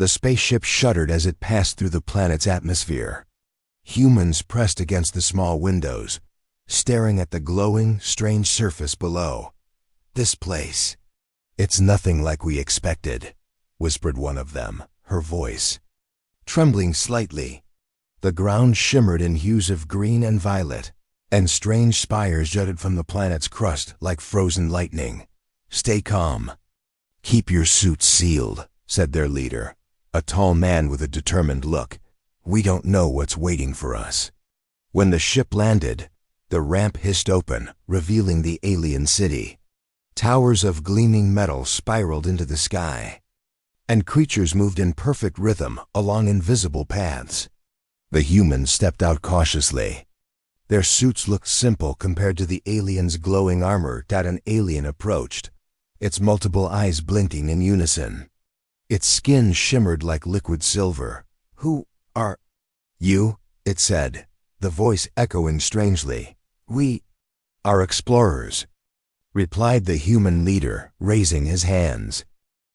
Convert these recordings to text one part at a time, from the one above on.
The spaceship shuddered as it passed through the planet's atmosphere. Humans pressed against the small windows, staring at the glowing, strange surface below. "This place. It's nothing like we expected," whispered one of them, her voice trembling slightly. The ground shimmered in hues of green and violet, and strange spires jutted from the planet's crust like frozen lightning. "Stay calm. Keep your suits sealed," said their leader, a tall man with a determined look. "We don't know what's waiting for us." When the ship landed, the ramp hissed open, revealing the alien city. Towers of gleaming metal spiraled into the sky, and creatures moved in perfect rhythm along invisible paths. The humans stepped out cautiously. Their suits looked simple compared to the alien's glowing armor. An alien approached, its multiple eyes blinking in unison. Its skin shimmered like liquid silver. "Who are you?" it said, the voice echoing strangely. "We are explorers," replied the human leader, raising his hands.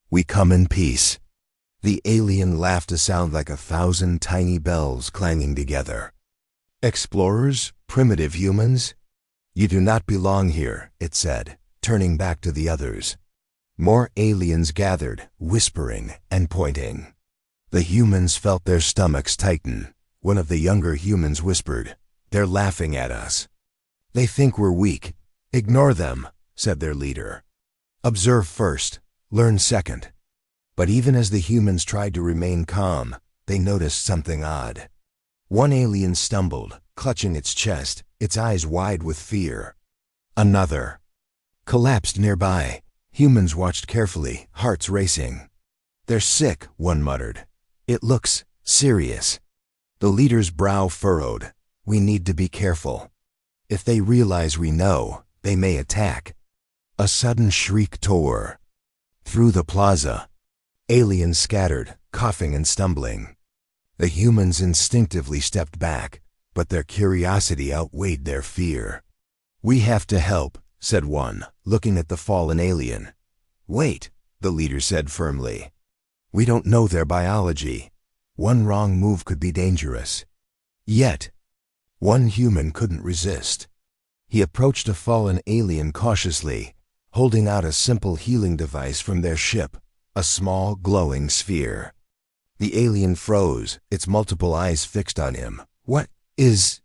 "We come in peace." The alien laughed, a sound like 1,000 tiny bells clanging together. "Explorers? Primitive humans? You do not belong here," it said, turning back to the others. More aliens gathered, whispering and pointing. The humans felt their stomachs tighten. One of the younger humans whispered, "They're laughing at us. They think we're weak. Ignore them," said their leader. "Observe first, learn second." But even as the humans tried to remain calm, they noticed something odd. One alien stumbled, clutching its chest, its eyes wide with fear. Another collapsed nearby. Humans watched carefully, hearts racing. "They're sick," one muttered. "It looks serious." The leader's brow furrowed. "We need to be careful. If they realize we know, they may attack." A sudden shriek tore through the plaza. Aliens scattered, coughing and stumbling. The humans instinctively stepped back, but their curiosity outweighed their fear. "We have to help," said one, looking at the fallen alien. "Wait," the leader said firmly. "We don't know their biology. One wrong move could be dangerous." Yet, one human couldn't resist. He approached a fallen alien cautiously, holding out a simple healing device from their ship, a small, glowing sphere. The alien froze, its multiple eyes fixed on him. "What is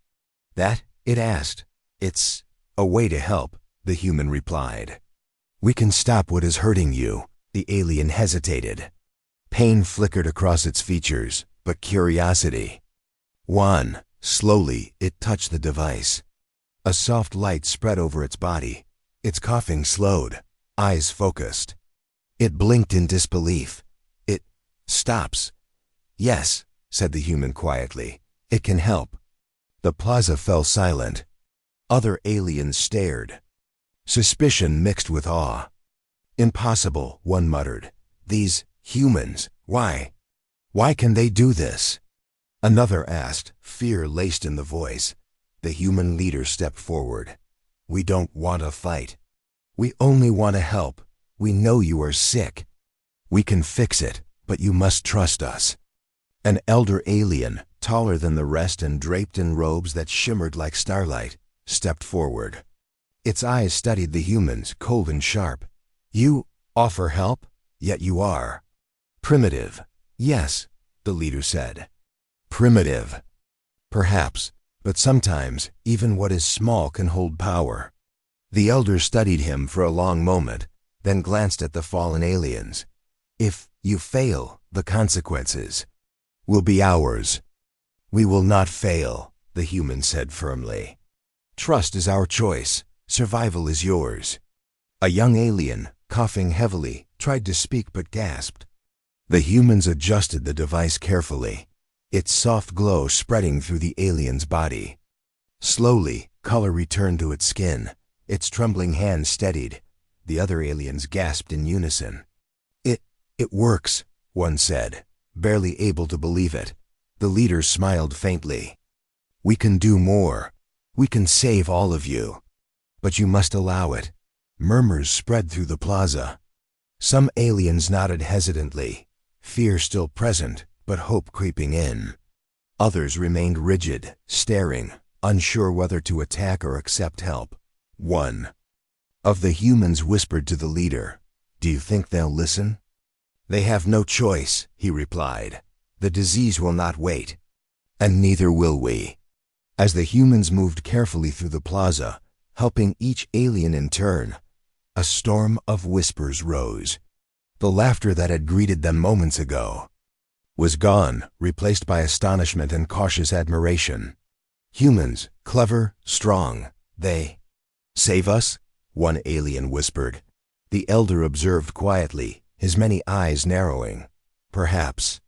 that?" it asked. "It's a way to help," the human replied. "We can stop what is hurting you." The alien hesitated. Pain flickered across its features, but curiosity won. Slowly, it touched the device. A soft light spread over its body. Its coughing slowed, eyes focused. It blinked in disbelief. "It stops." "Yes," said the human quietly. "It can help." The plaza fell silent. Other aliens stared, suspicion mixed with awe. "Impossible," one muttered. "These humans, why can they do this?" Another asked, fear laced in the voice. The human leader stepped forward. "We don't want a fight. We only want to help. We know you are sick. We can fix it, but you must trust us." An elder alien, taller than the rest and draped in robes that shimmered like starlight, stepped forward. Its eyes studied the humans, cold and sharp. "You offer help, yet you are primitive." "Yes," the leader said. "Primitive. Perhaps, but sometimes even what is small can hold power." The elder studied him for a long moment, then glanced at the fallen aliens. "If you fail, the consequences will be ours." "We will not fail," the human said firmly. "Trust is our choice. Survival is yours." A young alien, coughing heavily, tried to speak but gasped. The humans adjusted the device carefully, its soft glow spreading through the alien's body. Slowly, color returned to its skin. Its trembling hands steadied. The other aliens gasped in unison. It works," one said, barely able to believe it. The leader smiled faintly. "We can do more. We can save all of you. But you must allow it." Murmurs spread through the plaza. Some aliens nodded hesitantly. fear still present, but hope creeping in. Others remained rigid, staring, unsure whether to attack or accept help. One of the humans whispered to the leader, "Do you think they'll listen?" "They have no choice," he replied. "The disease will not wait. And neither will we." As the humans moved carefully through the plaza, helping each alien in turn, a storm of whispers rose. The laughter that had greeted them moments ago was gone, replaced by astonishment and cautious admiration. Humans, clever, strong, they save us? One alien whispered. The elder observed quietly, his many eyes narrowing. Perhaps.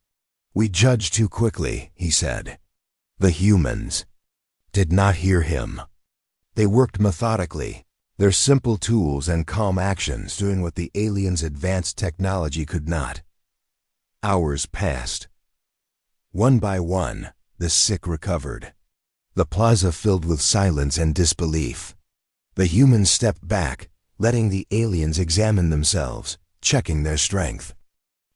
We judge too quickly, he said. The humans did not hear him. They worked methodically, their simple tools and calm actions doing what the aliens' advanced technology could not. Hours passed. One by one, the sick recovered. The plaza filled with silence and disbelief. The humans stepped back, letting the aliens examine themselves, checking their strength.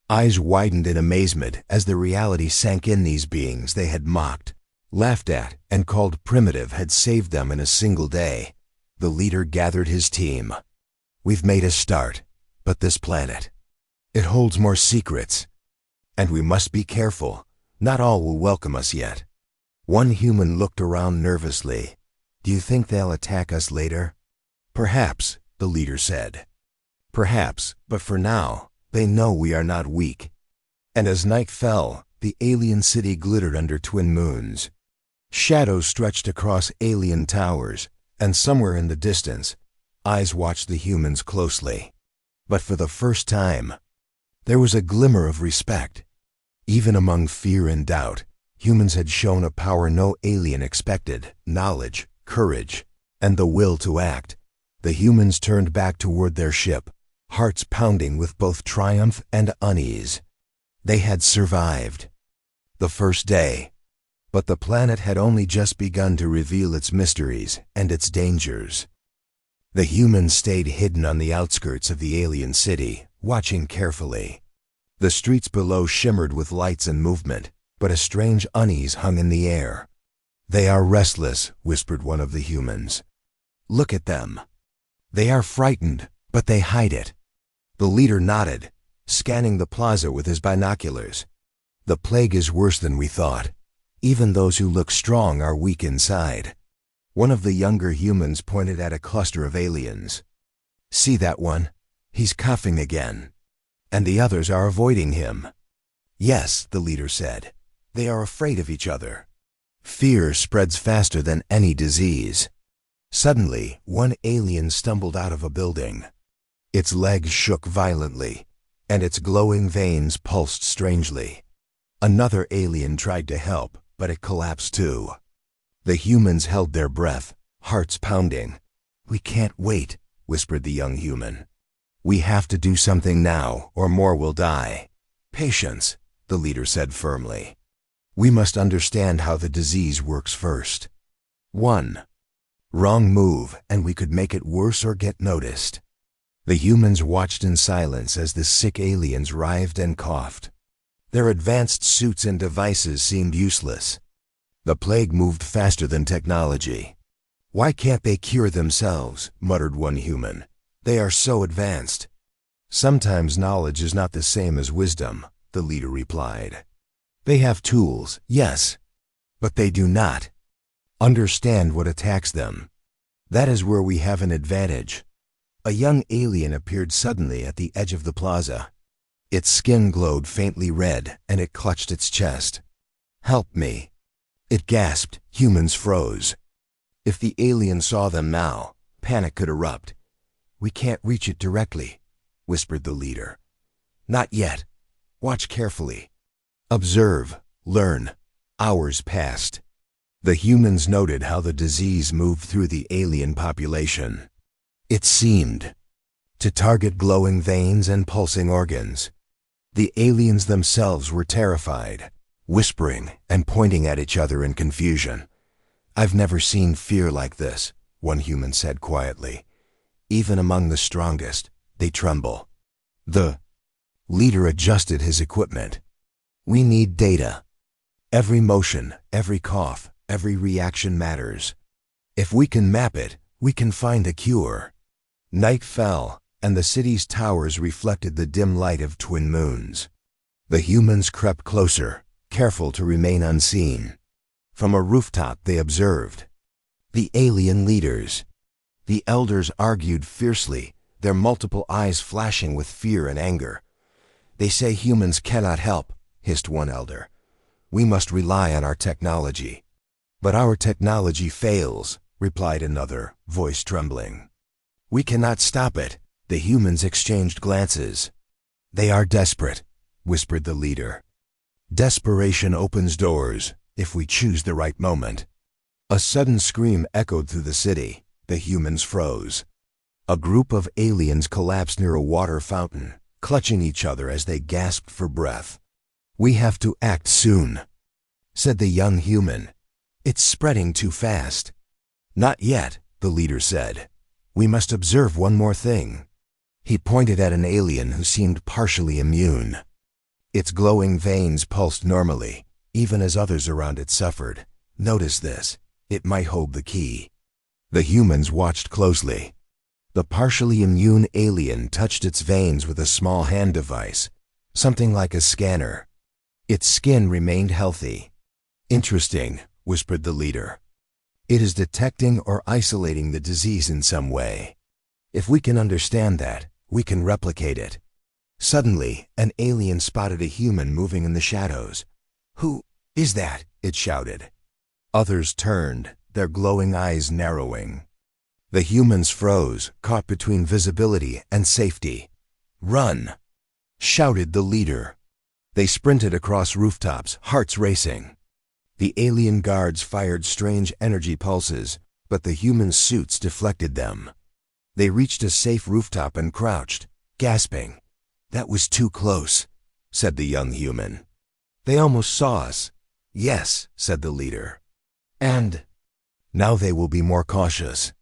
Eyes widened in amazement as the reality sank in. These beings they had mocked, laughed at, and called primitive had saved them in a single day. The leader gathered his team. "We've made a start, but this planet, it holds more secrets. And we must be careful. Not all will welcome us yet." One human looked around nervously. "Do you think they'll attack us later?" "Perhaps," the leader said. "Perhaps, but for now, they know we are not weak." And as night fell, the alien city glittered under twin moons. Shadows stretched across alien towers, and somewhere in the distance, eyes watched the humans closely. But for the first time, there was a glimmer of respect. Even among fear and doubt, humans had shown a power no alien expected: knowledge, courage, and the will to act. The humans turned back toward their ship, hearts pounding with both triumph and unease. They had survived the first day, but the planet had only just begun to reveal its mysteries and its dangers. The humans stayed hidden on the outskirts of the alien city, watching carefully. The streets below shimmered with lights and movement, but a strange unease hung in the air. "They are restless," whispered one of the humans. "Look at them. They are frightened, but they hide it." The leader nodded, scanning the plaza with his binoculars. "The plague is worse than we thought. Even those who look strong are weak inside." One of the younger humans pointed at a cluster of aliens. "See that one? He's coughing again. And the others are avoiding him." "Yes," the leader said. "They are afraid of each other." Fear spreads faster than any disease. Suddenly, one alien stumbled out of a building. Its legs shook violently, and its glowing veins pulsed strangely. Another alien tried to help, but it collapsed too. The humans held their breath, hearts pounding. "We can't wait," whispered the young human. "We have to do something now, or more will die." "Patience," the leader said firmly. "We must understand how the disease works first. One wrong move, and we could make it worse or get noticed." The humans watched in silence as the sick aliens writhed and coughed. Their advanced suits and devices seemed useless. The plague moved faster than technology. "Why can't they cure themselves?" muttered one human. "They are so advanced." "Sometimes knowledge is not the same as wisdom," the leader replied. "They have tools, yes, but they do not understand what attacks them. That is where we have an advantage." A young alien appeared suddenly at the edge of the plaza. Its skin glowed faintly red, and it clutched its chest. "Help me," it gasped. Humans froze. If the alien saw them now, panic could erupt. "We can't reach it directly," whispered the leader. "Not yet. Watch carefully. Observe, learn." Hours passed. The humans noted how the disease moved through the alien population. It seemed to target glowing veins and pulsing organs. The aliens themselves were terrified, whispering and pointing at each other in confusion. "I've never seen fear like this," one human said quietly. "Even among the strongest, they tremble." The Leader adjusted his equipment. We need data. Every motion, every cough, every reaction matters. If we can map it, we can find a cure. Night fell, and the city's towers reflected the dim light of twin moons. The humans crept closer, careful to remain unseen. From a rooftop they observed the alien leaders. The elders argued fiercely, their multiple eyes flashing with fear and anger. They say humans cannot help, hissed one elder. We must rely on our technology. But our technology fails, replied another, voice trembling. We cannot stop it. The humans exchanged glances. They are desperate, whispered the leader. Desperation opens doors, if we choose the right moment. A sudden scream echoed through the city. The humans froze. A group of aliens collapsed near a water fountain, clutching each other as they gasped for breath. We have to act soon, said the young human. It's spreading too fast. Not yet, the leader said. We must observe one more thing. He pointed at an alien who seemed partially immune. Its glowing veins pulsed normally, even as others around it suffered. Notice this. It might hold the key. The humans watched closely. The partially immune alien touched its veins with a small hand device, something like a scanner. Its skin remained healthy. Interesting, whispered the leader. It is detecting or isolating the disease in some way. If we can understand that, we can replicate it. Suddenly, an alien spotted a human moving in the shadows. Who is that? It shouted. Others turned, their glowing eyes narrowing. The humans froze, caught between visibility and safety. Run! Shouted the leader. They sprinted across rooftops, hearts racing. The alien guards fired strange energy pulses, but the human suits deflected them. They reached a safe rooftop and crouched, gasping. That was too close, said the young human. They almost saw us. Yes, said the leader. And now they will be more cautious.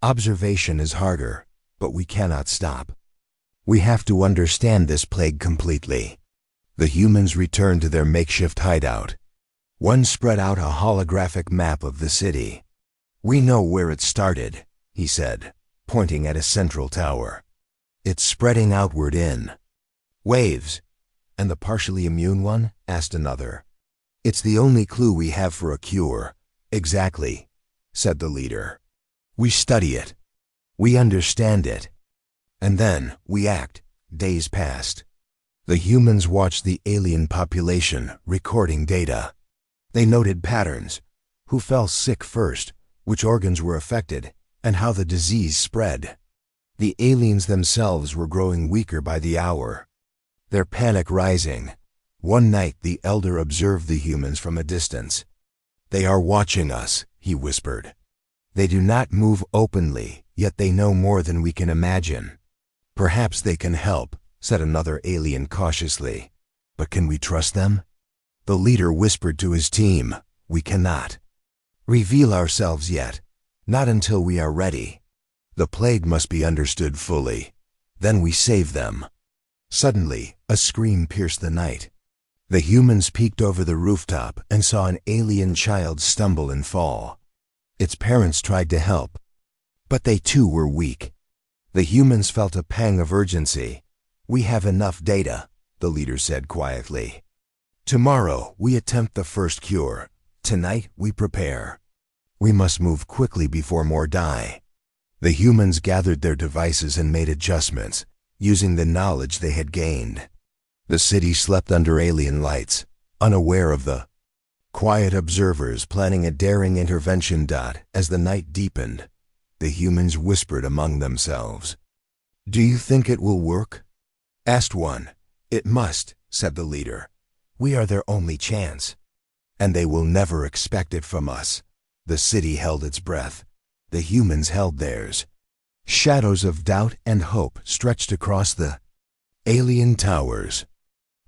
Observation is harder, but we cannot stop. We have to understand this plague completely. The humans returned to their makeshift hideout. One spread out a holographic map of the city. We know where it started, he said, pointing at a central tower. It's spreading outward in waves. And the partially immune one? Asked another. It's the only clue we have for a cure. Exactly, said the leader. We study it. We understand it. And then we act. Days passed. The humans watched the alien population, recording data. They noted patterns. Who fell sick first, which organs were affected, and how the disease spread. The aliens themselves were growing weaker by the hour. Their panic rising. One night the elder observed the humans from a distance. They are watching us, he whispered. They do not move openly, yet they know more than we can imagine. Perhaps they can help, said another alien cautiously. But can we trust them? The leader whispered to his team, we cannot reveal ourselves yet, not until we are ready. The plague must be understood fully. Then we save them. Suddenly, a scream pierced the night. The humans peeked over the rooftop and saw an alien child stumble and fall. Its parents tried to help, but they too were weak. The humans felt a pang of urgency. We have enough data, the leader said quietly. Tomorrow we attempt the first cure. Tonight we prepare. We must move quickly before more die. The humans gathered their devices and made adjustments, using the knowledge they had gained. The city slept under alien lights, unaware of the quiet observers planning a daring intervention. As the night deepened, the humans whispered among themselves. Do you think it will work? Asked one. It must, said the leader. We are their only chance. And they will never expect it from us. The city held its breath. The humans held theirs. Shadows of doubt and hope stretched across the alien towers.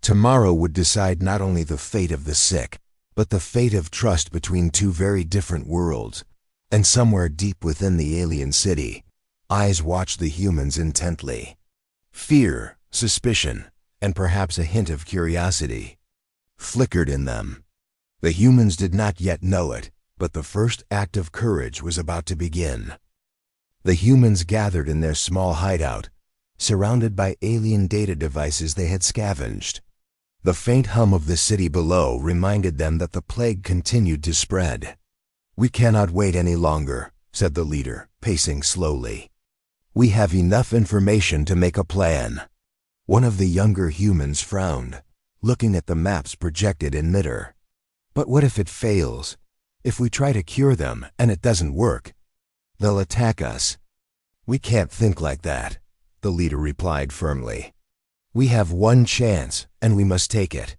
Tomorrow would decide not only the fate of the sick, but the fate of trust between two very different worlds. And somewhere deep within the alien city, eyes watched the humans intently. Fear, suspicion, and perhaps a hint of curiosity flickered in them. The humans did not yet know it, but the first act of courage was about to begin. The humans gathered in their small hideout, surrounded by alien data devices they had scavenged. The faint hum of the city below reminded them that the plague continued to spread. "We cannot wait any longer," said the leader, pacing slowly. "We have enough information to make a plan." One of the younger humans frowned, looking at the maps projected in midair. "But what if it fails? If we try to cure them and it doesn't work? They'll attack us." "We can't think like that," the leader replied firmly. "We have one chance, and we must take it.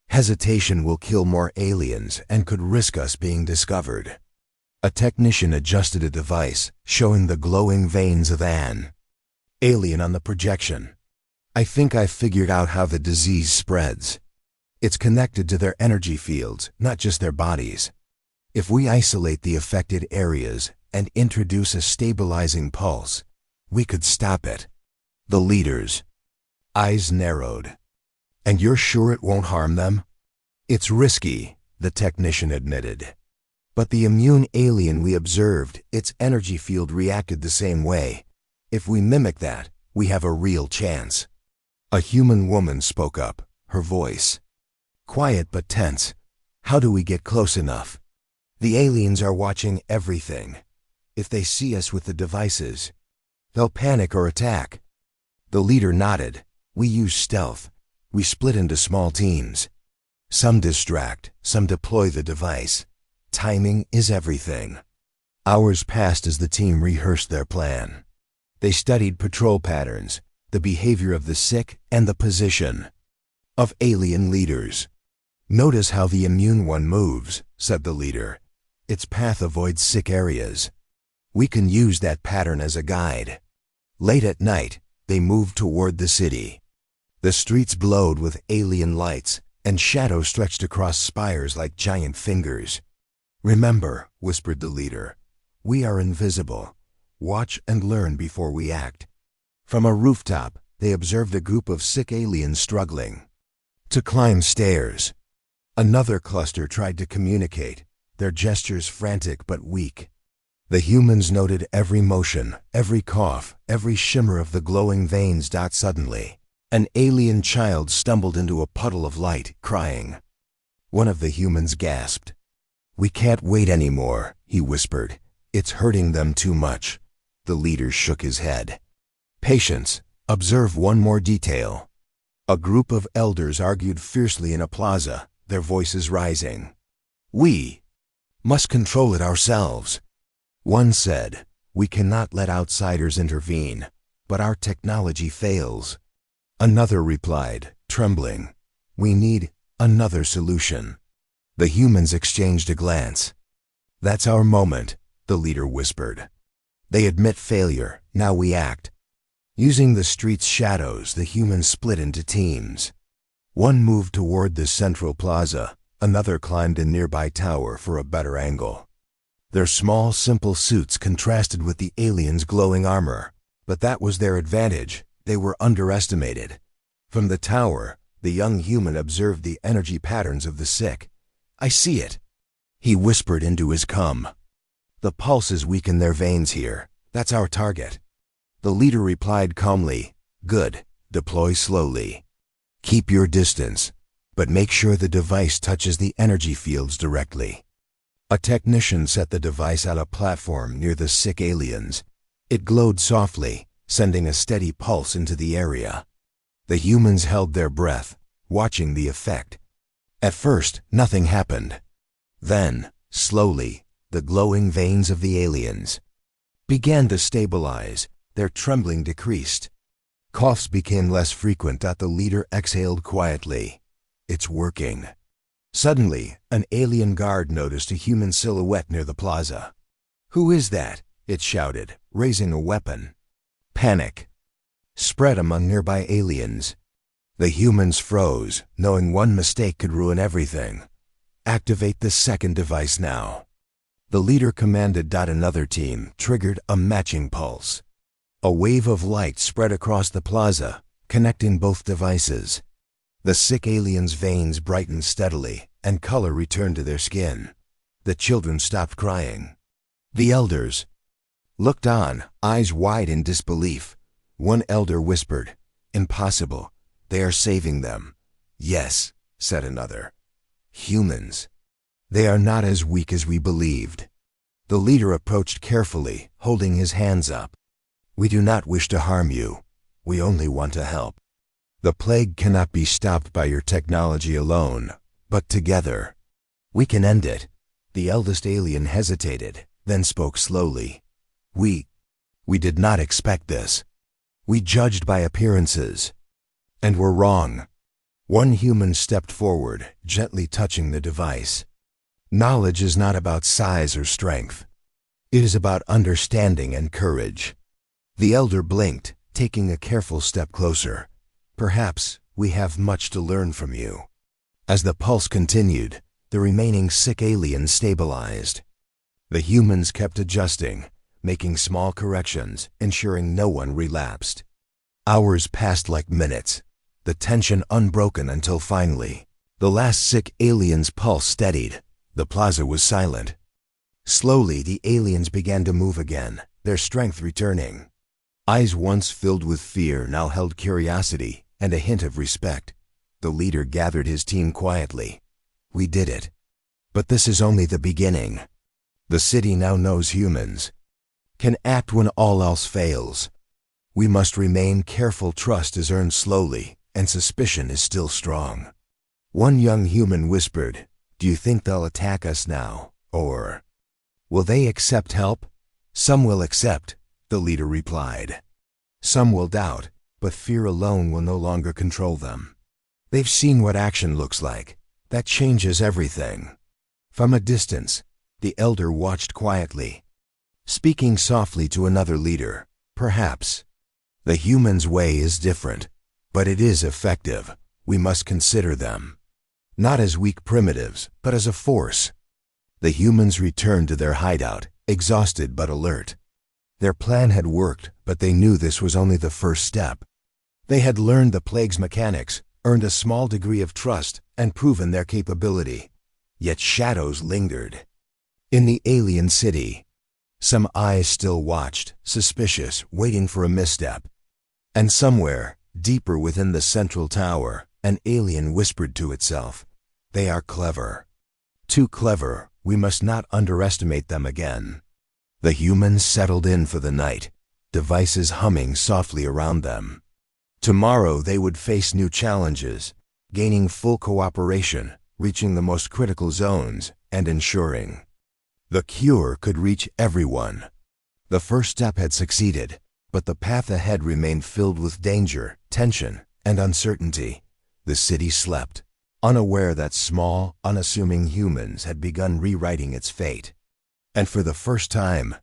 Hesitation will kill more aliens and could risk us being discovered." A technician adjusted a device, showing the glowing veins of Anne. "Alien on the projection. I think I've figured out how the disease spreads. It's connected to their energy fields, not just their bodies. If we isolate the affected areas and introduce a stabilizing pulse, we could stop it." The leader's eyes narrowed. "And you're sure it won't harm them?" "It's risky," the technician admitted. "But the immune alien we observed, its energy field reacted the same way. If we mimic that, we have a real chance." A human woman spoke up, her voice quiet but tense. "How do we get close enough? The aliens are watching everything. If they see us with the devices, they'll panic or attack." The leader nodded. "We use stealth. We split into small teams. Some distract, some deploy the device. Timing is everything." Hours passed as the team rehearsed their plan. They studied patrol patterns, the behavior of the sick, and the position of alien leaders. "Notice how the immune one moves," said the leader. "Its path avoids sick areas. We can use that pattern as a guide." Late at night, they moved toward the city. The streets glowed with alien lights, and shadows stretched across spires like giant fingers. "Remember," whispered the leader, "we are invisible. Watch and learn before we act." From a rooftop, they observed a group of sick aliens struggling to climb stairs. Another cluster tried to communicate, their gestures frantic but weak. The humans noted every motion, every cough, every shimmer of the glowing veins. Suddenly, an alien child stumbled into a puddle of light, crying. One of the humans gasped. "We can't wait anymore," he whispered. "It's hurting them too much." The leader shook his head. "Patience. Observe one more detail." A group of elders argued fiercely in a plaza, their voices rising. "We must control it ourselves." One said, "We cannot let outsiders intervene, but our technology fails." Another replied, trembling, "We need another solution." The humans exchanged a glance. "That's our moment," the leader whispered. "They admit failure, now we act." Using the street's shadows, the humans split into teams. One moved toward the central plaza, another climbed a nearby tower for a better angle. Their small, simple suits contrasted with the aliens' glowing armor, but that was their advantage. They were underestimated. From the tower, the young human observed the energy patterns of the sick. "I see it," he whispered into his cum. "The pulses weaken their veins here. That's our target." The leader replied calmly, "Good. Deploy slowly. Keep your distance, but make sure the device touches the energy fields directly." A technician set the device on a platform near the sick aliens. It glowed softly, sending a steady pulse into the area. The humans held their breath, watching the effect. At first, nothing happened. Then, slowly, the glowing veins of the aliens began to stabilize. Their trembling decreased. Coughs became less frequent. The leader exhaled quietly. "It's working." Suddenly, an alien guard noticed a human silhouette near the plaza. "Who is that?" it shouted, raising a weapon. Panic spread among nearby aliens. The humans froze, knowing one mistake could ruin everything. "Activate the second device now." The leader commanded. Another team triggered a matching pulse. A wave of light spread across the plaza, connecting both devices. The sick aliens' veins brightened steadily, and color returned to their skin. The children stopped crying. The elders looked on, eyes wide in disbelief. One elder whispered, "Impossible. They are saving them." "Yes," said another. "Humans. They are not as weak as we believed." The leader approached carefully, holding his hands up. "We do not wish to harm you. We only want to help. The plague cannot be stopped by your technology alone, but together, we can end it." The eldest alien hesitated, then spoke slowly. We did not expect this. We judged by appearances, and were wrong." One human stepped forward, gently touching the device. "Knowledge is not about size or strength. It is about understanding and courage." The elder blinked, taking a careful step closer. "Perhaps we have much to learn from you." As the pulse continued, the remaining sick aliens stabilized. The humans kept adjusting, making small corrections, ensuring no one relapsed. Hours passed like minutes, the tension unbroken until finally, the last sick alien's pulse steadied. The plaza was silent. Slowly, the aliens began to move again, their strength returning. Eyes once filled with fear now held curiosity and a hint of respect. The leader gathered his team quietly. "We did it. But this is only the beginning. The city now knows humans can act when all else fails. We must remain careful. Trust is earned slowly, and suspicion is still strong." One young human whispered, "Do you think they'll attack us now, or will they accept help?" "Some will accept," the leader replied. "Some will doubt, but fear alone will no longer control them. They've seen what action looks like. That changes everything." From a distance, the elder watched quietly, speaking softly to another leader. "Perhaps the humans' way is different, but it is effective. We must consider them not as weak primitives, but as a force." The humans returned to their hideout, exhausted but alert. Their plan had worked, but they knew this was only the first step. They had learned the plague's mechanics, earned a small degree of trust, and proven their capability. Yet shadows lingered. In the alien city, some eyes still watched, suspicious, waiting for a misstep. And somewhere, deeper within the central tower, an alien whispered to itself, "They are clever. Too clever. We must not underestimate them again." The humans settled in for the night, devices humming softly around them. Tomorrow they would face new challenges, gaining full cooperation, reaching the most critical zones, and ensuring the cure could reach everyone. The first step had succeeded, but the path ahead remained filled with danger, tension, and uncertainty. The city slept, unaware that small, unassuming humans had begun rewriting its fate. And for the first time,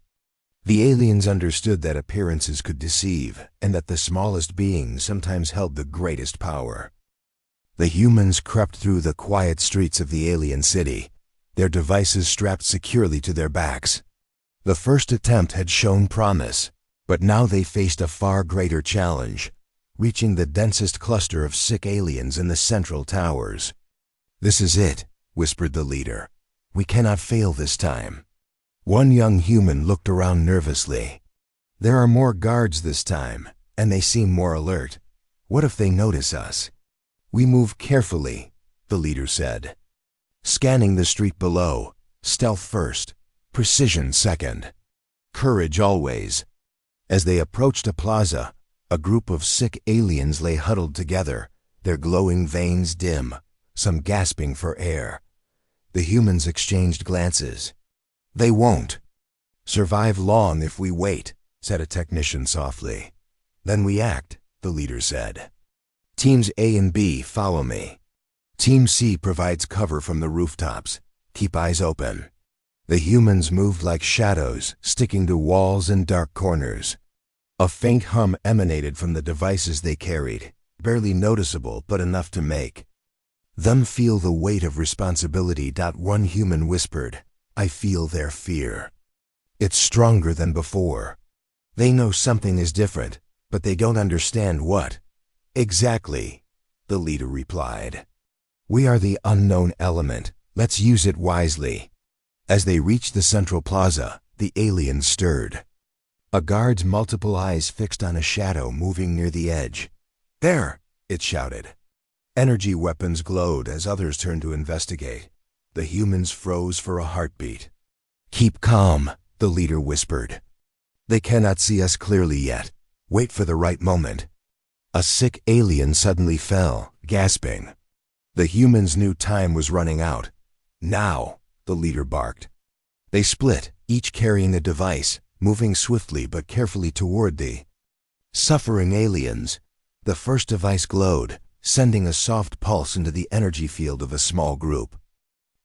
the aliens understood that appearances could deceive, and that the smallest beings sometimes held the greatest power. The humans crept through the quiet streets of the alien city, their devices strapped securely to their backs. The first attempt had shown promise, but now they faced a far greater challenge, reaching the densest cluster of sick aliens in the central towers. "This is it," whispered the leader. "We cannot fail this time." One young human looked around nervously. "There are more guards this time, and they seem more alert. What if they notice us?" "We move carefully," the leader said, scanning the street below. "Stealth first, precision second, courage always." As they approached a plaza, a group of sick aliens lay huddled together, their glowing veins dim, some gasping for air. The humans exchanged glances. "They won't survive long if we wait," said a technician softly. "Then we act," the leader said. "Teams A and B, follow me. Team C provides cover from the rooftops. Keep eyes open." The humans moved like shadows, sticking to walls and dark corners. A faint hum emanated from the devices they carried, barely noticeable but enough to make them feel the weight of responsibility. One human whispered, "I feel their fear. It's stronger than before. They know something is different, but they don't understand what." Exactly, the leader replied. We are the unknown element. Let's use it wisely. As they reached the central plaza, the aliens stirred. A guard's multiple eyes fixed on a shadow moving near the edge. There, it shouted. Energy weapons glowed as others turned to investigate. The humans froze for a heartbeat. Keep calm, the leader whispered. They cannot see us clearly yet. Wait for the right moment. A sick alien suddenly fell, gasping. The humans knew time was running out. Now, the leader barked. They split, each carrying a device, moving swiftly but carefully toward the suffering aliens. The first device glowed, sending a soft pulse into the energy field of a small group.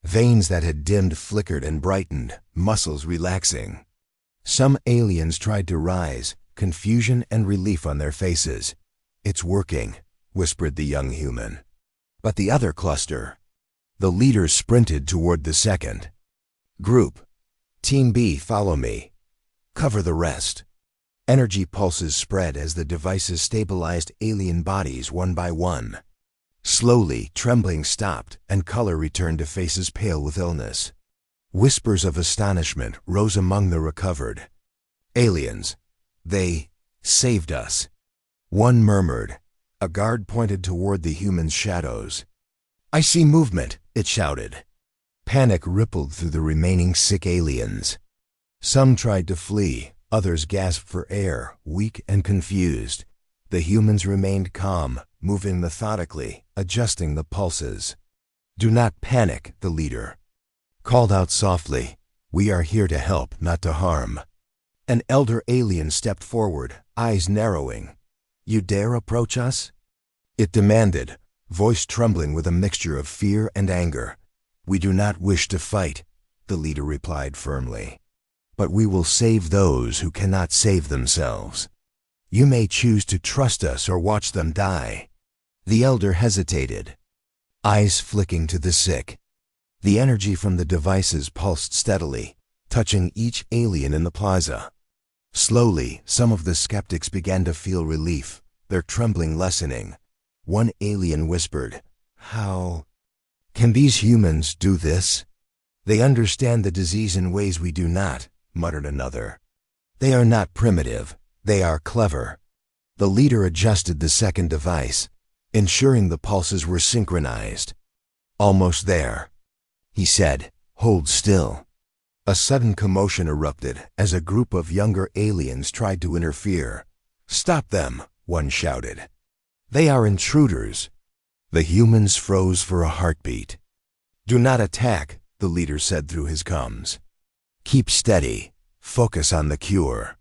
Veins that had dimmed flickered and brightened, muscles relaxing. Some aliens tried to rise, confusion and relief on their faces. It's working, whispered the young human. But the other cluster. The leader sprinted toward the second group. Team B, follow me. Cover the rest. Energy pulses spread as the devices stabilized alien bodies one by one. Slowly, trembling stopped, and color returned to faces pale with illness. Whispers of astonishment rose among the recovered aliens. They saved us. One murmured. A guard pointed toward the human's shadows. I see movement, it shouted. Panic rippled through the remaining sick aliens. Some tried to flee, others gasped for air, weak and confused. The humans remained calm, moving methodically, adjusting the pulses. Do not panic, the leader called out softly. We are here to help, not to harm. An elder alien stepped forward, eyes narrowing. You dare approach us? It demanded, voice trembling with a mixture of fear and anger. We do not wish to fight, the leader replied firmly. But we will save those who cannot save themselves. You may choose to trust us or watch them die. The elder hesitated, eyes flicking to the sick. The energy from the devices pulsed steadily, touching each alien in the plaza. Slowly, some of the skeptics began to feel relief, their trembling lessening. One alien whispered, How can these humans do this? They understand the disease in ways we do not, muttered another. They are not primitive, they are clever. The leader adjusted the second device, ensuring the pulses were synchronized. Almost there, he said, hold still. A sudden commotion erupted as a group of younger aliens tried to interfere. Stop them, one shouted. They are intruders. The humans froze for a heartbeat. Do not attack, the leader said through his comms. Keep steady. Focus on the cure.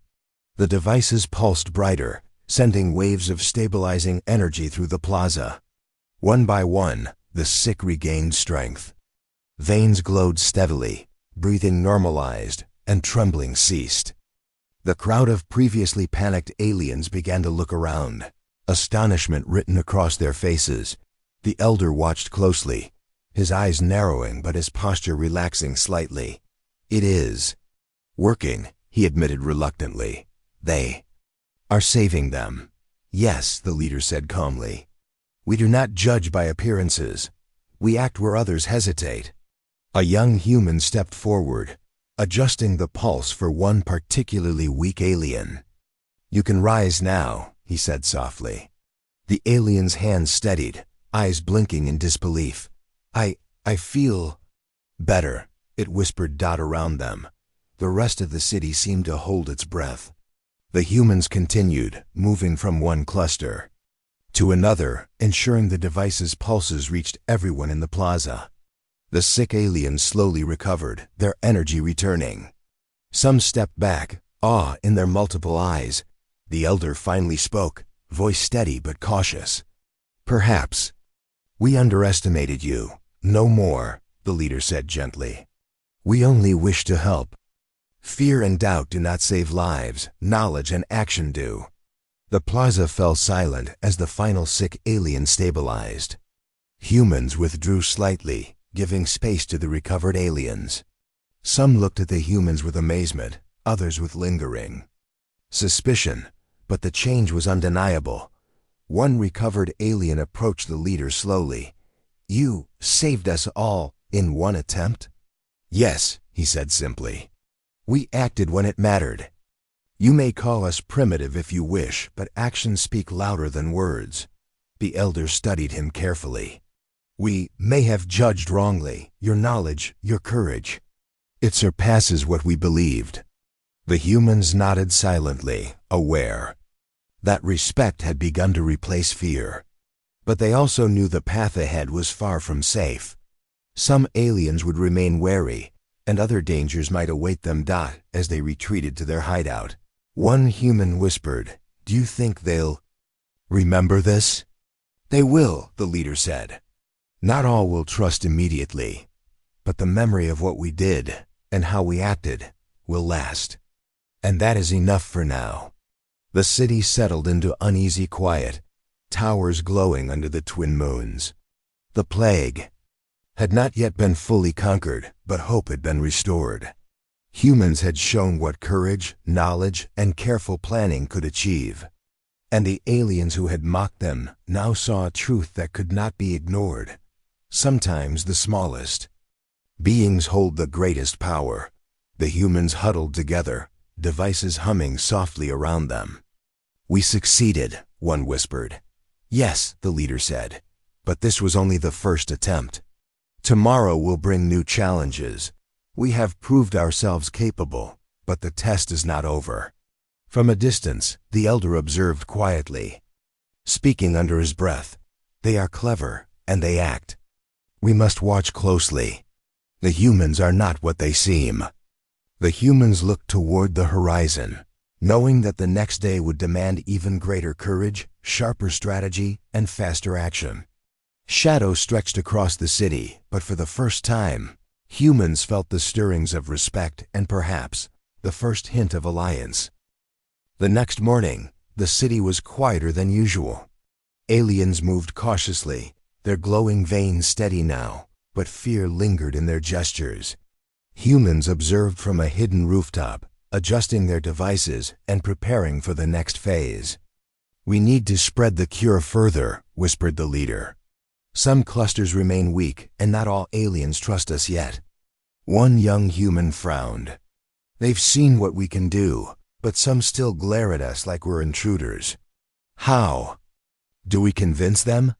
The devices pulsed brighter, sending waves of stabilizing energy through the plaza. One by one, the sick regained strength. Veins glowed steadily, breathing normalized, and trembling ceased. The crowd of previously panicked aliens began to look around, astonishment written across their faces. The elder watched closely, his eyes narrowing but his posture relaxing slightly. It is working, he admitted reluctantly. They are saving them. Yes, the leader said calmly. We do not judge by appearances. We act where others hesitate. A young human stepped forward, adjusting the pulse for one particularly weak alien. You can rise now, he said softly. The alien's hands steadied, eyes blinking in disbelief. I feel better, it whispered dot around them. The rest of the city seemed to hold its breath. The humans continued, moving from one cluster to another, ensuring the device's pulses reached everyone in the plaza. The sick aliens slowly recovered, their energy returning. Some stepped back, awe in their multiple eyes. The elder finally spoke, voice steady but cautious. Perhaps we underestimated you. No more, the leader said gently. We only wish to help. Fear and doubt do not save lives, knowledge and action do. The plaza fell silent as the final sick alien stabilized. Humans withdrew slightly, giving space to the recovered aliens. Some looked at the humans with amazement, others with lingering suspicion, but the change was undeniable. One recovered alien approached the leader slowly. "You saved us all in one attempt?" "Yes," he said simply. "We acted when it mattered. You may call us primitive if you wish, but actions speak louder than words." The elder studied him carefully. "We may have judged wrongly, your knowledge, your courage. It surpasses what we believed." The humans nodded silently, aware that respect had begun to replace fear. But they also knew the path ahead was far from safe. Some aliens would remain wary, and other dangers might await them. As they retreated to their hideout, one human whispered, "Do you think they'll remember this?" "They will," the leader said. "Not all will trust immediately, but the memory of what we did and how we acted will last. And that is enough for now." The city settled into uneasy quiet, towers glowing under the twin moons. The plague had not yet been fully conquered, but hope had been restored. Humans had shown what courage, knowledge, and careful planning could achieve. And the aliens who had mocked them now saw a truth that could not be ignored. Sometimes the smallest beings hold the greatest power. The humans huddled together, devices humming softly around them. "We succeeded," one whispered. "Yes," the leader said, "but this was only the first attempt. Tomorrow will bring new challenges. We have proved ourselves capable, but the test is not over." From a distance, the elder observed quietly, speaking under his breath, "They are clever, and they act. We must watch closely. The humans are not what they seem." The humans looked toward the horizon, knowing that the next day would demand even greater courage, sharper strategy, and faster action. Shadows stretched across the city, but for the first time, humans felt the stirrings of respect and perhaps the first hint of alliance. The next morning, the city was quieter than usual. Aliens moved cautiously, their glowing veins steady now, but fear lingered in their gestures. Humans observed from a hidden rooftop, adjusting their devices and preparing for the next phase. "We need to spread the cure further," whispered the leader. "Some clusters remain weak, and not all aliens trust us yet." One young human frowned. "They've seen what we can do, but some still glare at us like we're intruders." "How do we convince them?"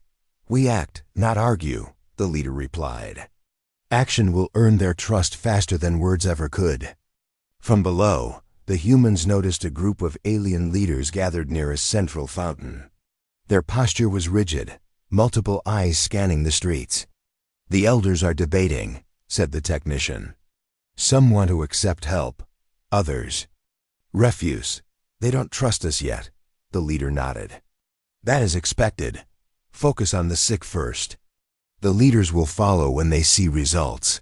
"We act, not argue," the leader replied. "Action will earn their trust faster than words ever could." From below, the humans noticed a group of alien leaders gathered near a central fountain. Their posture was rigid, multiple eyes scanning the streets. "The elders are debating," said the technician. "Some want to accept help, others refuse. They don't trust us yet," the leader nodded. "That is expected. Focus on the sick first. The leaders will follow when they see results."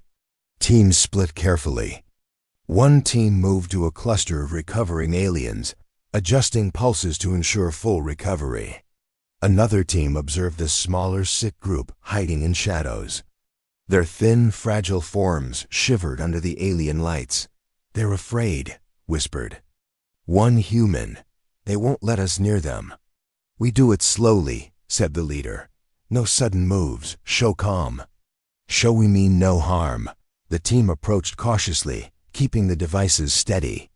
Teams split carefully. One team moved to a cluster of recovering aliens, adjusting pulses to ensure full recovery. Another team observed a smaller sick group hiding in shadows. Their thin, fragile forms shivered under the alien lights. "They're afraid," whispered one human. "They won't let us near them." "We do it slowly," said the leader. "No sudden moves. Show calm." "Show we mean no harm." The team approached cautiously, keeping the devices steady.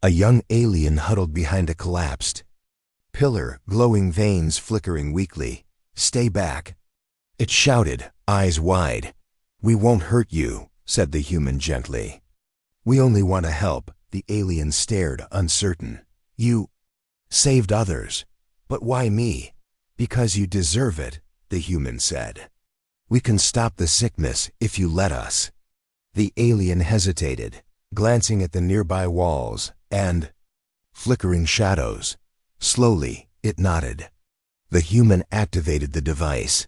A young alien huddled behind a collapsed pillar, glowing veins flickering weakly. "Stay back." It shouted, eyes wide. "We won't hurt you," said the human gently. "We only want to help." The alien stared, uncertain. "You saved others. But why me?" "Because you deserve it," the human said. "We can stop the sickness if you let us." The alien hesitated, glancing at the nearby walls and flickering shadows. Slowly, it nodded. The human activated the device.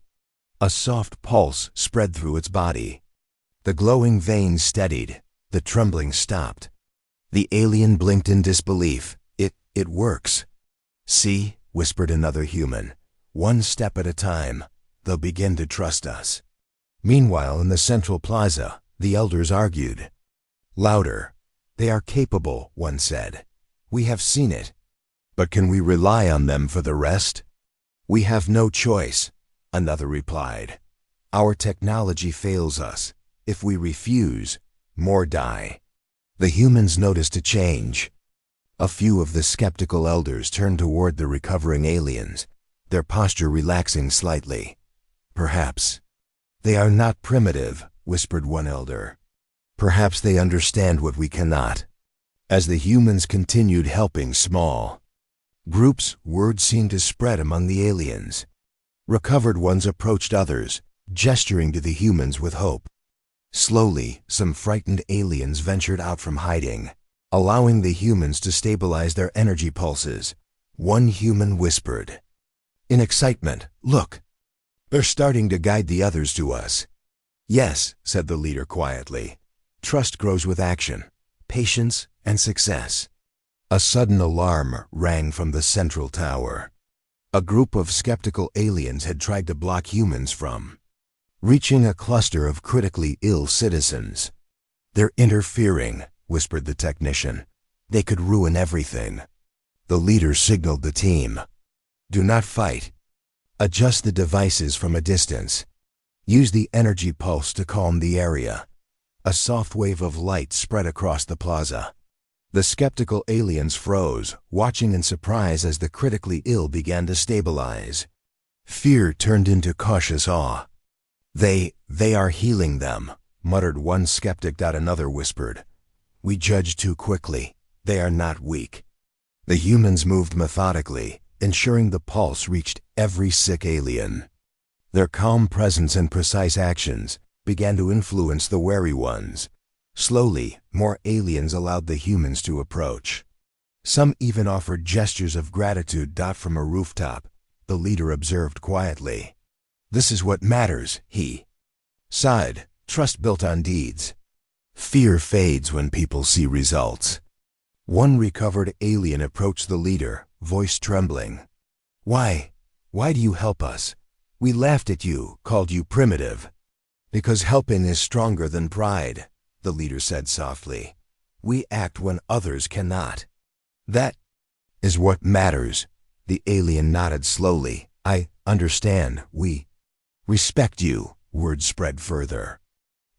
A soft pulse spread through its body. The glowing veins steadied. The trembling stopped. The alien blinked in disbelief. It works." "See," whispered another human. "One step at a time. They'll begin to trust us." Meanwhile, in the central plaza, the elders argued. Louder. "They are capable," one said. "We have seen it. But can we rely on them for the rest?" We have no choice, another replied. Our technology fails us. If we refuse, more die. The humans noticed a change. A few of the skeptical elders turned toward the recovering aliens, their posture relaxing slightly. Perhaps they are not primitive, whispered one elder. Perhaps they understand what we cannot. As the humans continued helping small groups, word seemed to spread among the aliens. Recovered ones approached others, gesturing to the humans with hope. Slowly, some frightened aliens ventured out from hiding, allowing the humans to stabilize their energy pulses. One human whispered in excitement, "Look! They're starting to guide the others to us." "Yes," said the leader quietly. "Trust grows with action, patience, and success." A sudden alarm rang from the central tower. A group of skeptical aliens had tried to block humans from reaching a cluster of critically ill citizens. "They're interfering," whispered the technician. "They could ruin everything." The leader signaled the team. "Do not fight. Adjust the devices from a distance. Use the energy pulse to calm the area." A soft wave of light spread across the plaza. The skeptical aliens froze, watching in surprise as the critically ill began to stabilize. Fear turned into cautious awe. They are healing them," muttered one skeptic. Another whispered, "We judge too quickly. They are not weak." The humans moved methodically, ensuring the pulse reached every sick alien. Their calm presence and precise actions began to influence the wary ones. Slowly, more aliens allowed the humans to approach. Some even offered gestures of gratitude. From a rooftop, the leader observed quietly. "This is what matters," he sighed. "Trust built on deeds. Fear fades when people see results." One recovered alien approached the leader, voice trembling. Why do you help us? We laughed at you, called you primitive." "Because helping is stronger than pride," the leader said softly. "We act when others cannot. That is what matters." The alien nodded slowly. "I understand. We respect you." Word spread further.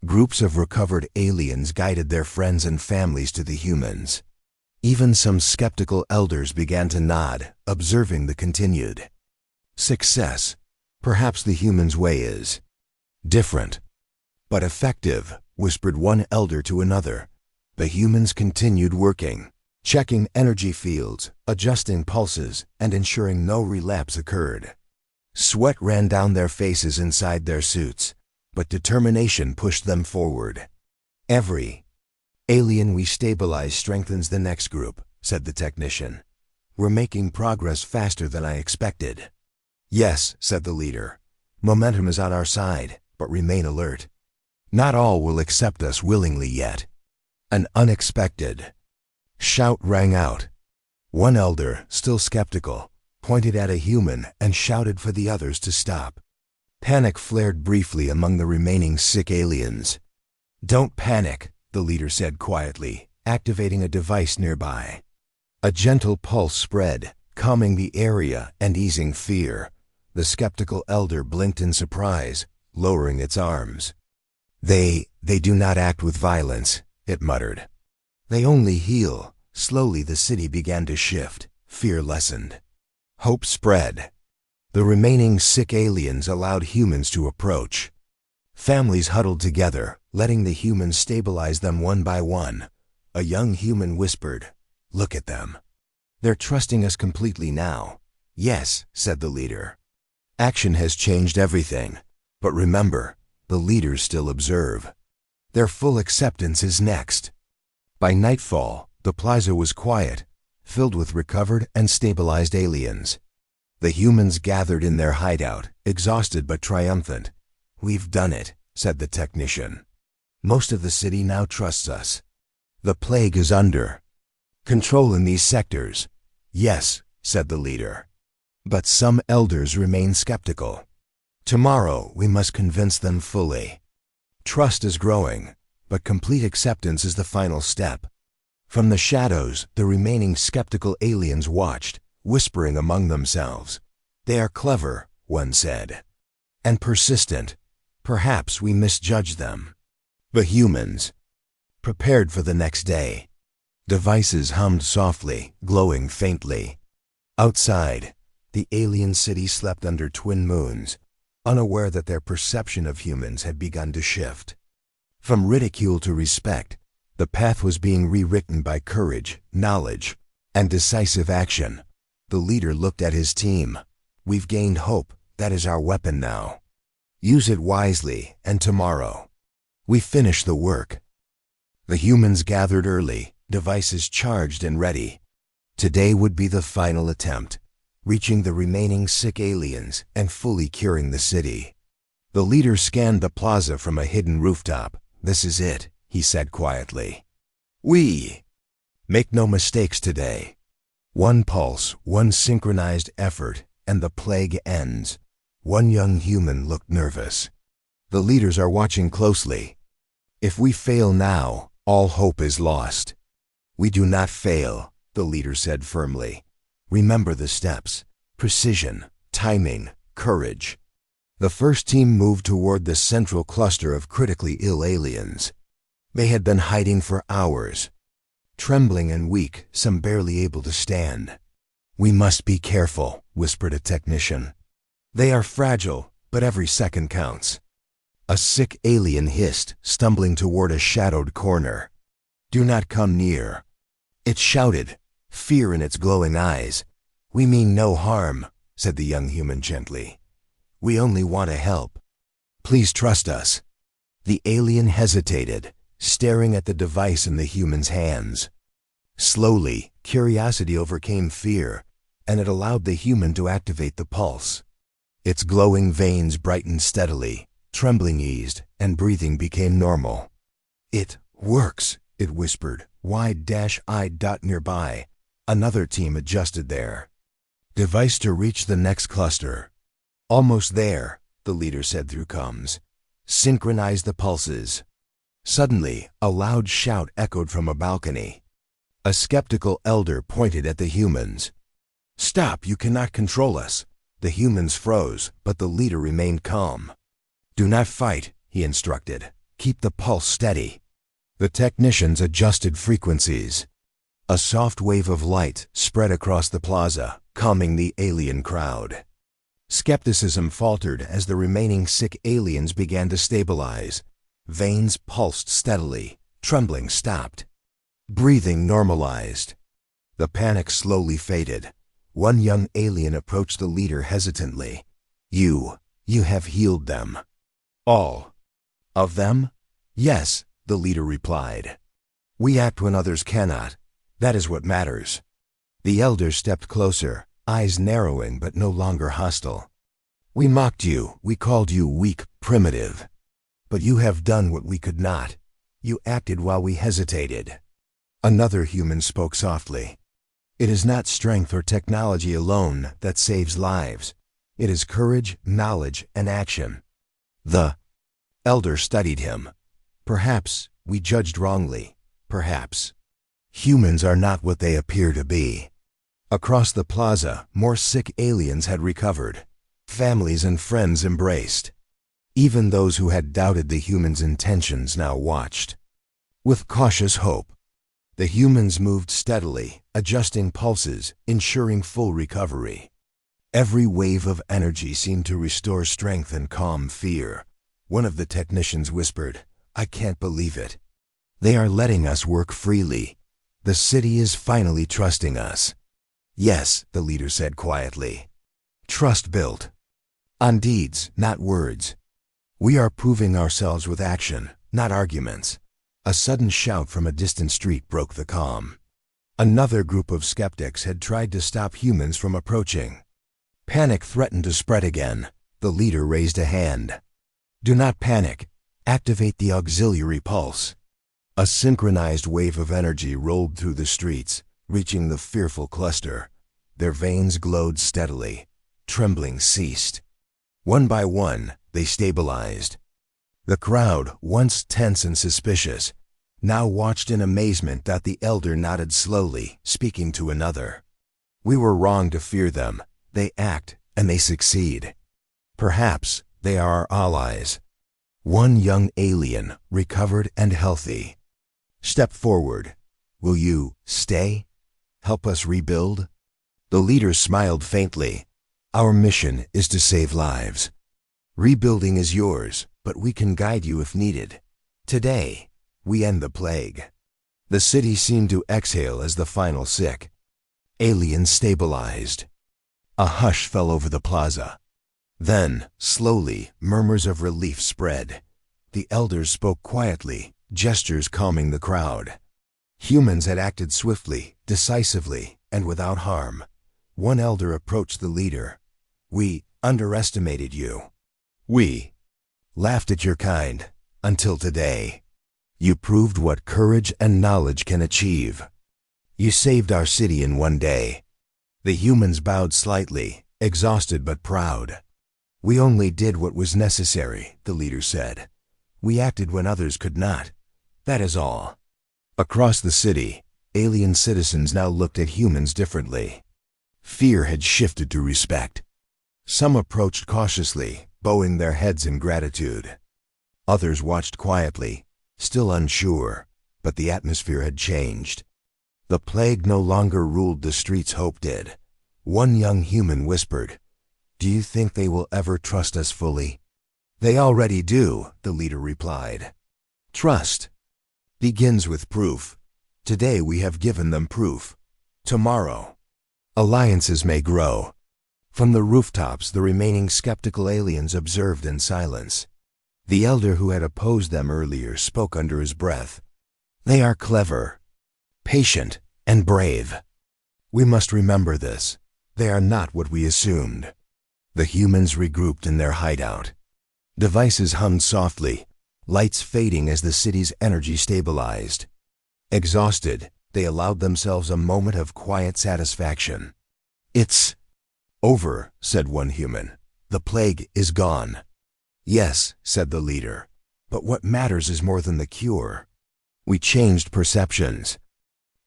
Groups of recovered aliens guided their friends and families to the humans. Even some skeptical elders began to nod, observing the continued success. "Perhaps the humans' way is different, but effective," whispered one elder to another. The humans continued working, checking energy fields, adjusting pulses, and ensuring no relapse occurred. Sweat ran down their faces inside their suits, but determination pushed them forward. "Every alien we stabilize strengthens the next group," said the technician. "We're making progress faster than I expected." "Yes," said the leader. "Momentum is on our side, but remain alert. Not all will accept us willingly yet." An unexpected shout rang out. One elder, still skeptical, pointed at a human and shouted for the others to stop. Panic flared briefly among the remaining sick aliens. "Don't panic," the leader said quietly, activating a device nearby. A gentle pulse spread, calming the area and easing fear. The skeptical elder blinked in surprise, lowering its arms. They do not act with violence," it muttered. "They only heal." Slowly the city began to shift. Fear lessened. Hope spread. The remaining sick aliens allowed humans to approach. Families huddled together, letting the humans stabilize them one by one. A young human whispered, "Look at them. They're trusting us completely now." "Yes," said the leader. "Action has changed everything. But remember, the leaders still observe. Their full acceptance is next." By nightfall, the plaza was quiet, filled with recovered and stabilized aliens. The humans gathered in their hideout, exhausted but triumphant. "We've done it," said the technician. "Most of the city now trusts us. The plague is under control in these sectors." "Yes," said the leader. But some elders remain skeptical. "Tomorrow we must convince them fully." Trust is growing, but complete acceptance is the final step. From the shadows, the remaining skeptical aliens watched, whispering among themselves. They are clever, one said. And persistent. Perhaps we misjudged them. The humans, prepared for the next day. Devices hummed softly, glowing faintly. Outside, the alien city slept under twin moons, unaware that their perception of humans had begun to shift. From ridicule to respect, the path was being rewritten by courage, knowledge, and decisive action. The leader looked at his team. We've gained hope. That is our weapon now. Use it wisely, and tomorrow, we finish the work. The humans gathered early, devices charged and ready. Today would be the final attempt, reaching the remaining sick aliens and fully curing the city. The leader scanned the plaza from a hidden rooftop. This is it, he said quietly. We make no mistakes today. One pulse, one synchronized effort, and the plague ends. One young human looked nervous. The leaders are watching closely. If we fail now, all hope is lost. We do not fail, the leader said firmly. Remember the steps: precision, timing, courage. The first team moved toward the central cluster of critically ill aliens. They had been hiding for hours, trembling and weak, some barely able to stand. We must be careful, whispered a technician. They are fragile, but every second counts. A sick alien hissed, stumbling toward a shadowed corner. Do not come near. It shouted, fear in its glowing eyes. We mean no harm, said the young human gently. We only want to help. Please trust us. The alien hesitated, staring at the device in the human's hands. Slowly, curiosity overcame fear, and it allowed the human to activate the pulse. Its glowing veins brightened steadily, trembling eased, and breathing became normal. It works, it whispered, wide-I. Nearby. Another team adjusted their device to reach the next cluster. Almost there, the leader said through comms. Synchronize the pulses. Suddenly, a loud shout echoed from a balcony. A skeptical elder pointed at the humans. Stop, you cannot control us. The humans froze, but the leader remained calm. Do not fight, he instructed. Keep the pulse steady. The technicians adjusted frequencies. A soft wave of light spread across the plaza, calming the alien crowd. Skepticism faltered as the remaining sick aliens began to stabilize. Veins pulsed steadily, trembling stopped. Breathing normalized. The panic slowly faded. One young alien approached the leader hesitantly. You have healed them. All of them? Yes, the leader replied. We act when others cannot. That is what matters. The elder stepped closer, eyes narrowing but no longer hostile. We mocked you, we called you weak, primitive. But you have done what we could not. You acted while we hesitated. Another human spoke softly. It is not strength or technology alone that saves lives. It is courage, knowledge, and action. The elder studied him. Perhaps we judged wrongly. Perhaps. Humans are not what they appear to be. Across the plaza, more sick aliens had recovered. Families and friends embraced. Even those who had doubted the humans' intentions now watched. With cautious hope, the humans moved steadily, adjusting pulses, ensuring full recovery. Every wave of energy seemed to restore strength and calm fear. One of the technicians whispered, I can't believe it. They are letting us work freely. The city is finally trusting us. Yes, the leader said quietly. Trust built. On deeds, not words. We are proving ourselves with action, not arguments. A sudden shout from a distant street broke the calm. Another group of skeptics had tried to stop humans from approaching. Panic threatened to spread again. The leader raised a hand. Do not panic. Activate the auxiliary pulse. A synchronized wave of energy rolled through the streets, reaching the fearful cluster. Their veins glowed steadily. Trembling ceased. One by one, they stabilized. The crowd, once tense and suspicious, now watched in amazement. The elder nodded slowly, speaking to another. We were wrong to fear them. They act, and they succeed. Perhaps they are our allies. One young alien, recovered and healthy. Step forward. Will you stay? Help us rebuild? The leader smiled faintly. Our mission is to save lives. Rebuilding is yours, but we can guide you if needed. Today, we end the plague. The city seemed to exhale as the final sick. Aliens stabilized. A hush fell over the plaza. Then, slowly, murmurs of relief spread. The elders spoke quietly, gestures calming the crowd. Humans had acted swiftly, decisively, and without harm. One elder approached the leader. We underestimated you. We laughed at your kind, until today. You proved what courage and knowledge can achieve. You saved our city in one day. The humans bowed slightly, exhausted but proud. We only did what was necessary, the leader said. We acted when others could not. That is all. Across the city, alien citizens now looked at humans differently. Fear had shifted to respect. Some approached cautiously, bowing their heads in gratitude. Others watched quietly, still unsure, but the atmosphere had changed. The plague no longer ruled the streets, hope did. One young human whispered, "Do you think they will ever trust us fully?" "They already do," the leader replied. Trust begins with proof. Today we have given them proof. Tomorrow, alliances may grow. From the rooftops, the remaining skeptical aliens observed in silence. The elder who had opposed them earlier spoke under his breath. They are clever, patient, and brave. We must remember this. They are not what we assumed. The humans regrouped in their hideout. Devices hummed softly, lights fading as the city's energy stabilized. Exhausted, they allowed themselves a moment of quiet satisfaction. "It's over," said one human. "The plague is gone." "Yes," said the leader, "but what matters is more than the cure. We changed perceptions.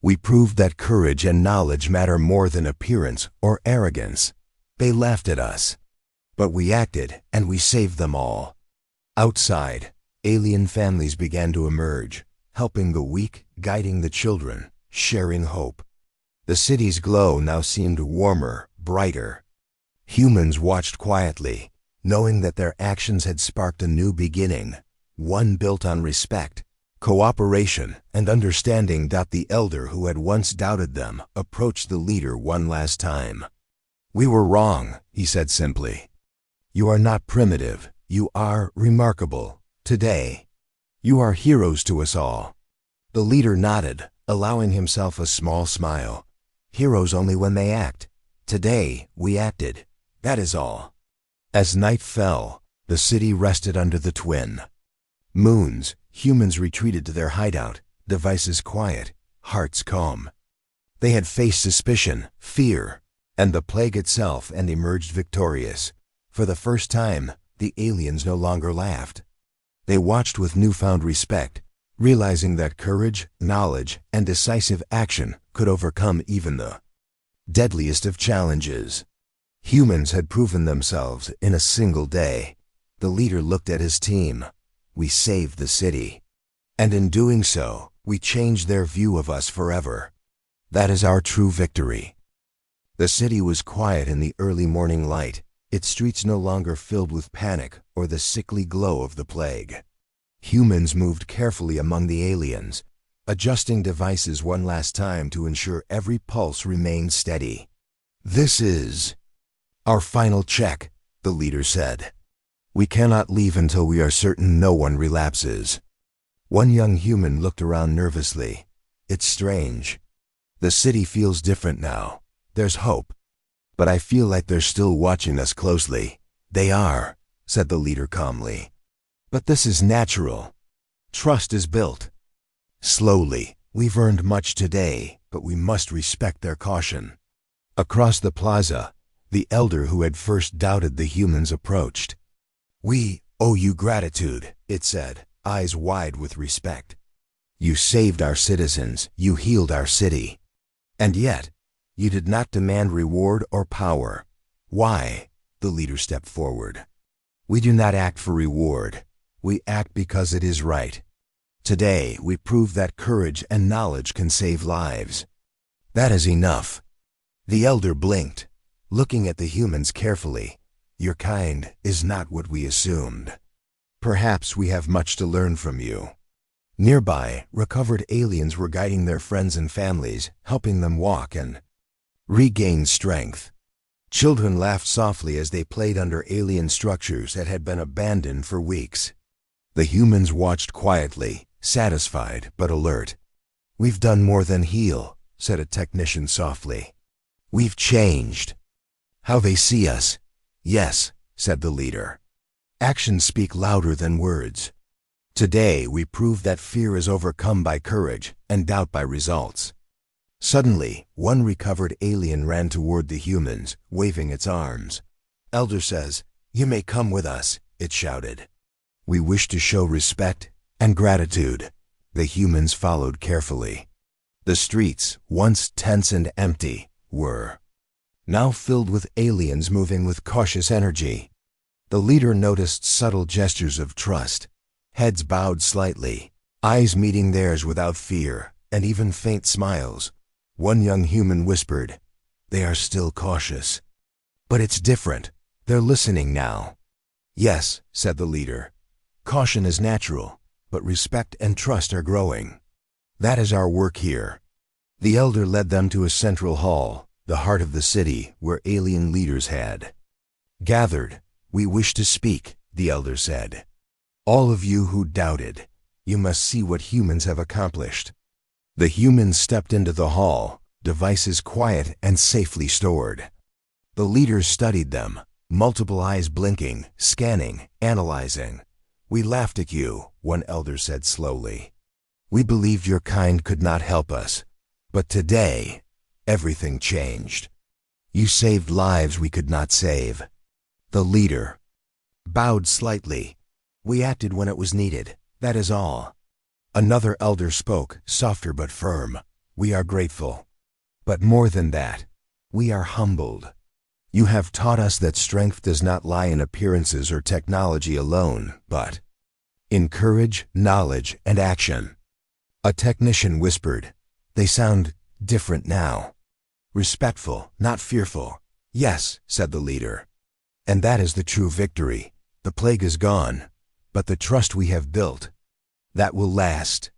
We proved that courage and knowledge matter more than appearance or arrogance." They laughed at us. But we acted, and we saved them all. Outside, alien families began to emerge, helping the weak, guiding the children, sharing hope. The city's glow now seemed warmer, brighter. Humans watched quietly, knowing that their actions had sparked a new beginning, one built on respect, cooperation, and understanding. The elder who had once doubted them approached the leader one last time. "We were wrong," he said simply. "You are not primitive. You are remarkable. Today, you are heroes to us all." The leader nodded, allowing himself a small smile. "Heroes only when they act. Today, we acted. That is all." As night fell, the city rested under the twin moons. Humans retreated to their hideout, devices quiet, hearts calm. They had faced suspicion, fear, and the plague itself, and emerged victorious. For the first time, the aliens no longer laughed. They watched with newfound respect, realizing that courage, knowledge, and decisive action could overcome even the deadliest of challenges. Humans had proven themselves in a single day. The leader looked at his team. "We saved the city. And in doing so, we changed their view of us forever. That is our true victory." The city was quiet in the early morning light, its streets no longer filled with panic or the sickly glow of the plague. Humans moved carefully among the aliens, adjusting devices one last time to ensure every pulse remained steady. "This is our final check," the leader said. "We cannot leave until we are certain no one relapses." One young human looked around nervously. "It's strange. The city feels different now. There's hope. But I feel like they're still watching us closely." "They are," said the leader calmly. "But this is natural. Trust is built. Slowly. We've earned much today, but we must respect their caution." Across the plaza, the elder who had first doubted the humans approached. "We owe you gratitude," it said, eyes wide with respect. "You saved our citizens, you healed our city. And yet, you did not demand reward or power. Why?" the leader stepped forward. We do not act for reward. We act because it is right. Today, we prove that courage and knowledge can save lives. That is enough. The elder blinked, looking at the humans carefully. Your kind is not what we assumed. Perhaps we have much to learn from you. Nearby, recovered aliens were guiding their friends and families, helping them walk and regain strength. Children laughed softly as they played under alien structures that had been abandoned for weeks. The humans watched quietly, satisfied but alert. We've done more than heal, said a technician softly. We've changed. How they see us. Yes, said the leader. Actions speak louder than words. Today we prove that fear is overcome by courage and doubt by results. Suddenly, one recovered alien ran toward the humans, waving its arms. Elder says, "You may come with us," it shouted. We wish to show respect and gratitude. The humans followed carefully. The streets, once tense and empty, were now filled with aliens moving with cautious energy. The leader noticed subtle gestures of trust, heads bowed slightly, eyes meeting theirs without fear, and even faint smiles. One young human whispered, "They are still cautious. But it's different. They're listening now." "Yes," said the leader. "Caution is natural, but respect and trust are growing. That is our work here." The elder led them to a central hall, the heart of the city where alien leaders had gathered. "We wish to speak," the elder said. "All of you who doubted, you must see what humans have accomplished." The humans stepped into the hall, devices quiet and safely stored. The leaders studied them, multiple eyes blinking, scanning, analyzing. "We laughed at you," one elder said slowly. "We believed your kind could not help us. But today, everything changed. You saved lives we could not save." The leader bowed slightly. "We acted when it was needed, that is all." Another elder spoke, softer but firm. "We are grateful. But more than that, we are humbled. You have taught us that strength does not lie in appearances or technology alone, but in courage, knowledge, and action." A technician whispered, "They sound different now. Respectful, not fearful." "Yes," said the leader. "And that is the true victory. The plague is gone, but the trust we have built, that will last."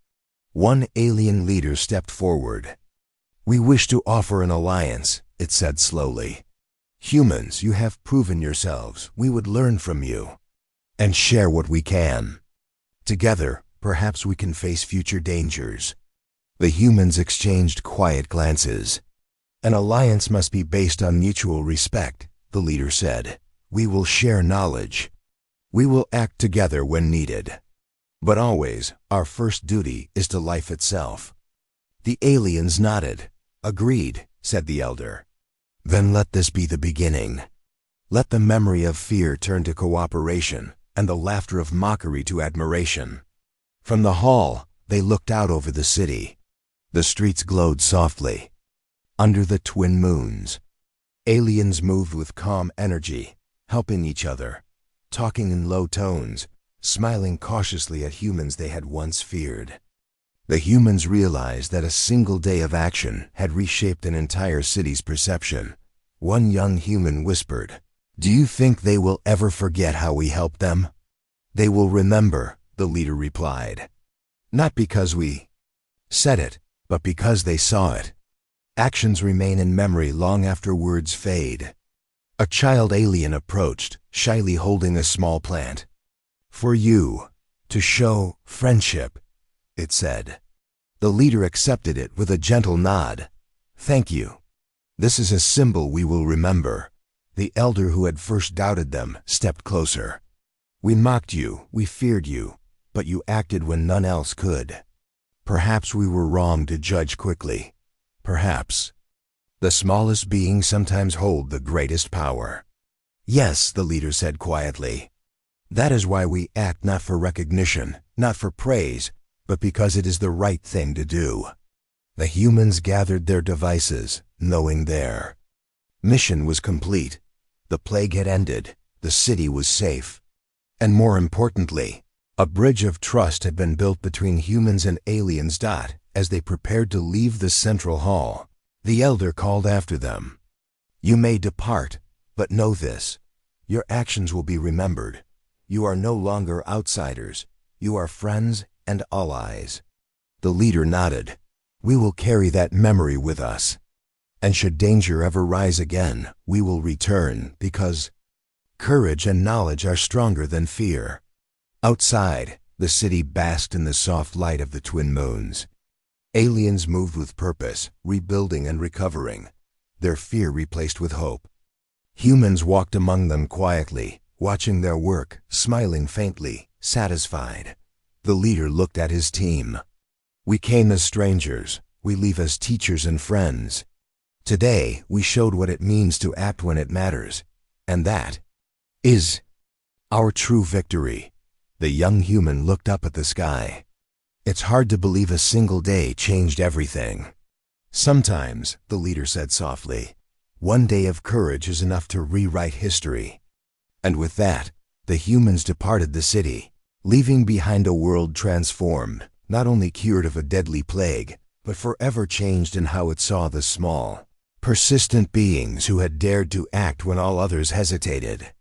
One alien leader stepped forward. "We wish to offer an alliance," it said slowly. "Humans, you have proven yourselves. We would learn from you and share what we can. Together, perhaps we can face future dangers." The humans exchanged quiet glances. "An alliance must be based on mutual respect," the leader said. "We will share knowledge. We will act together when needed. But always, our first duty is to life itself." The aliens nodded. "Agreed," said the elder. "Then let this be the beginning. Let the memory of fear turn to cooperation, and the laughter of mockery to admiration." From the hall, they looked out over the city. The streets glowed softly under the twin moons. Aliens moved with calm energy, helping each other, talking in low tones, smiling cautiously at humans they had once feared. The humans realized that a single day of action had reshaped an entire city's perception. One young human whispered, "Do you think they will ever forget how we helped them?" "They will remember," the leader replied. "Not because we said it, but because they saw it. Actions remain in memory long after words fade." A child alien approached, shyly holding a small plant. "For you, to show friendship," it said. The leader accepted it with a gentle nod. "Thank you. This is a symbol we will remember." The elder who had first doubted them stepped closer. "We mocked you, we feared you, but you acted when none else could. Perhaps we were wrong to judge quickly. Perhaps. The smallest beings sometimes hold the greatest power." "Yes," the leader said quietly. "That is why we act not for recognition, not for praise, but because it is the right thing to do." The humans gathered their devices, knowing their mission was complete. The plague had ended. The city was safe. And more importantly, a bridge of trust had been built between humans and aliens. As they prepared to leave the central hall, the elder called after them. "You may depart, but know this. Your actions will be remembered. You are no longer outsiders. You are friends and allies." The leader nodded. "We will carry that memory with us. And should danger ever rise again, we will return, because courage and knowledge are stronger than fear." Outside, the city basked in the soft light of the twin moons. Aliens moved with purpose, rebuilding and recovering, their fear replaced with hope. Humans walked among them quietly, watching their work, smiling faintly, satisfied. The leader looked at his team. "We came as strangers. We leave as teachers and friends. Today, we showed what it means to act when it matters. And that is our true victory." The young human looked up at the sky. "It's hard to believe a single day changed everything." "Sometimes," the leader said softly, "one day of courage is enough to rewrite history." And with that, the humans departed the city, leaving behind a world transformed, not only cured of a deadly plague, but forever changed in how it saw the small, persistent beings who had dared to act when all others hesitated.